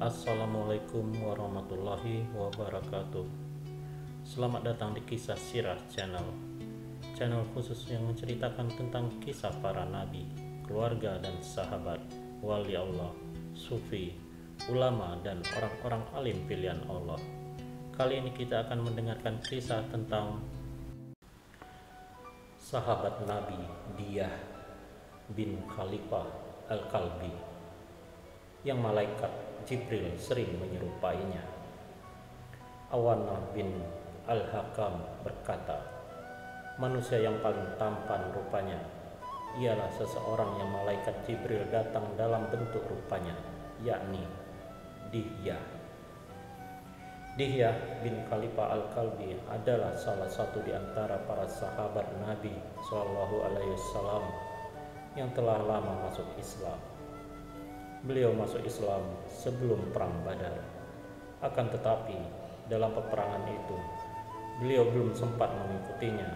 Assalamualaikum warahmatullahi wabarakatuh. Selamat datang di Kisah Sirah Channel. Channel khusus yang menceritakan tentang kisah para nabi, keluarga dan sahabat, wali Allah, sufi, ulama dan orang-orang alim pilihan Allah. Kali ini kita akan mendengarkan kisah tentang sahabat Nabi Diyah bin Khalifah Al-Kalbi yang malaikat Jibril sering menyerupainya. Awanah bin Al-Hakam berkata, manusia yang paling tampan rupanya ialah seseorang yang malaikat Jibril datang dalam bentuk rupanya, yakni Dihyah. Dihyah bin Khalifah Al-Kalbi adalah salah satu di antara para sahabat Nabi SAW yang telah lama masuk Islam. Beliau masuk Islam sebelum perang Badar. Akan tetapi dalam peperangan itu beliau belum sempat mengikutinya.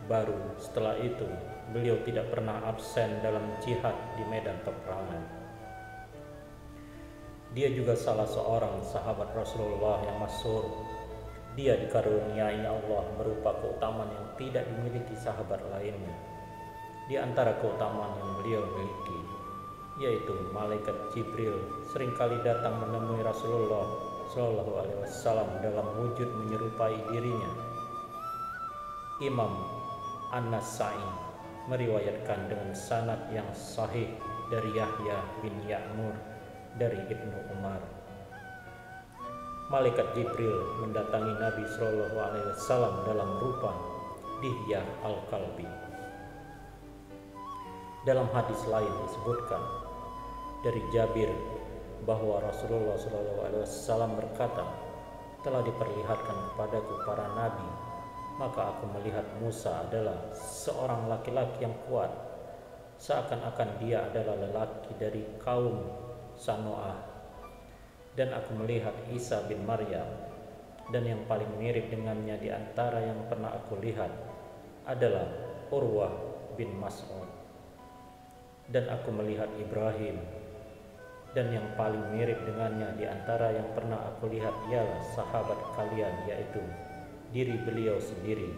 Baru setelah itu beliau tidak pernah absen dalam jihad di medan peperangan. Dia juga salah seorang sahabat Rasulullah yang masyhur. Dia dikaruniai Allah berupa keutamaan yang tidak dimiliki sahabat lainnya. Di antara keutamaan yang beliau miliki, yaitu malaikat Jibril seringkali datang menemui Rasulullah SAW dalam wujud menyerupai dirinya. Imam An-Nasa'i meriwayatkan dengan sanad yang sahih dari Yahya bin Ya'mur dari Ibnu Umar. Malaikat Jibril mendatangi Nabi SAW dalam rupa Dihyah Al-Kalbi. Dalam hadis lain disebutkan dari Jabir bahwa Rasulullah SAW berkata, telah diperlihatkan kepadaku para nabi, maka aku melihat Musa adalah seorang laki-laki yang kuat, seakan-akan dia adalah lelaki dari kaum Sanoah. Dan aku melihat Isa bin Maryam, dan yang paling mirip dengannya di antara yang pernah aku lihat adalah Urwah bin Mas'ud. Dan aku melihat Ibrahim, dan yang paling mirip dengannya di antara yang pernah aku lihat ialah sahabat kalian, yaitu diri beliau sendiri.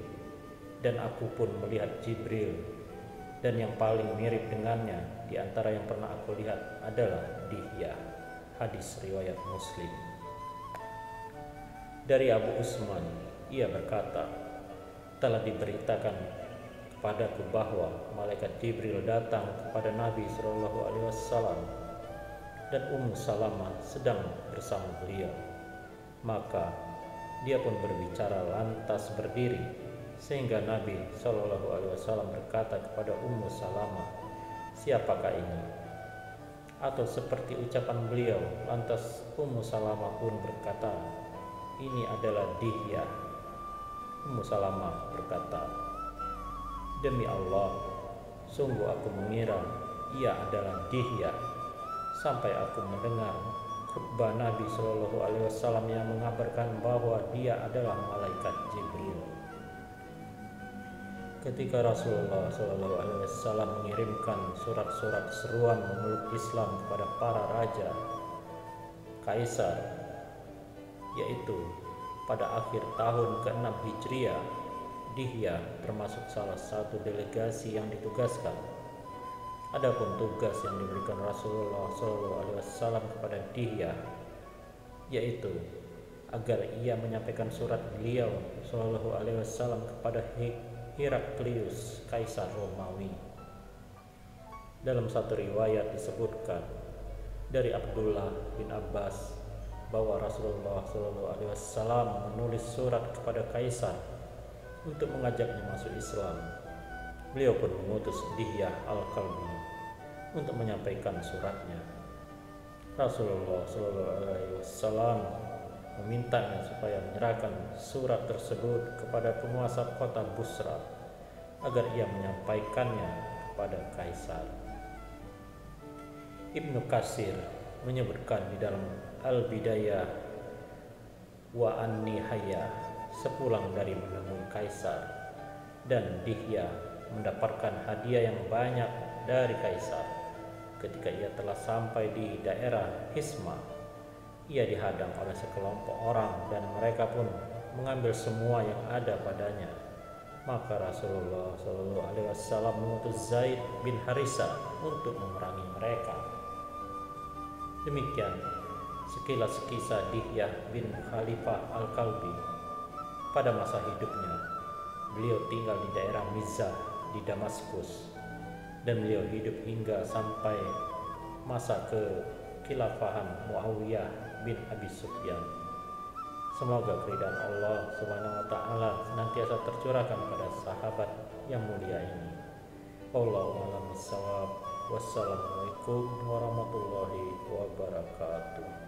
Dan aku pun melihat Jibril, dan yang paling mirip dengannya di antara yang pernah aku lihat adalah Dihyah. Hadis riwayat Muslim. Dari Abu Usman, ia berkata, telah diberitakan kepadaku bahwa malaikat Jibril datang kepada Nabi SAW dan Ummu Salamah sedang bersama beliau. Maka dia pun berbicara lantas berdiri, sehingga Nabi SAW berkata kepada Ummu Salamah, siapakah ini? Atau seperti ucapan beliau, lantas Ummu Salamah pun berkata, ini adalah Dihyah. Ummu Salamah berkata, demi Allah, sungguh aku mengira ia adalah Dihyah, sampai aku mendengar khutbah Nabi SAW yang mengabarkan bahwa dia adalah malaikat Jibril. Ketika Rasulullah SAW mengirimkan surat-surat seruan memeluk Islam kepada para raja, kaisar, yaitu pada akhir tahun ke-6 Hijriah, Dihyah termasuk salah satu delegasi yang ditugaskan. Adapun tugas yang diberikan Rasulullah SAW kepada Dihyah, yaitu agar ia menyampaikan surat beliau SAW kepada Heraklius, Kaisar Romawi. Dalam satu riwayat disebutkan dari Abdullah bin Abbas bahwa Rasulullah SAW menulis surat kepada Kaisar untuk mengajaknya masuk Islam. Beliau pun mengutus Dihyah Al-Kalbi untuk menyampaikan suratnya. Rasulullah SAW memintanya supaya menyerahkan surat tersebut kepada penguasa kota Busra agar ia menyampaikannya kepada Kaisar. Ibnu Katsir menyebutkan di dalam Al-Bidayah wa An-Nihayah, sepulang dari menemui Kaisar dan Dihyah mendapatkan hadiah yang banyak dari Kaisar. Ketika ia telah sampai di daerah Hisma, Ia dihadang oleh sekelompok orang dan mereka pun mengambil semua yang ada padanya. Maka Rasulullah Shallallahu Alaihi Wasallam mengutus Zaid bin Harisa untuk memerangi mereka. Demikian sekilas kisah Dihyah bin Khalifah Al-Kalbi. Pada masa hidupnya, beliau tinggal di daerah Mizah di Damaskus, dan beliau hidup hingga sampai masa kekhilafahan Muawiyah bin Abi Sufyan. Semoga keridhaan Allah Subhanahu wa taala senantiasa tercurahkan pada sahabat yang mulia ini. Wallahu a'lam bishawab. Wassalamualaikum warahmatullahi wabarakatuh.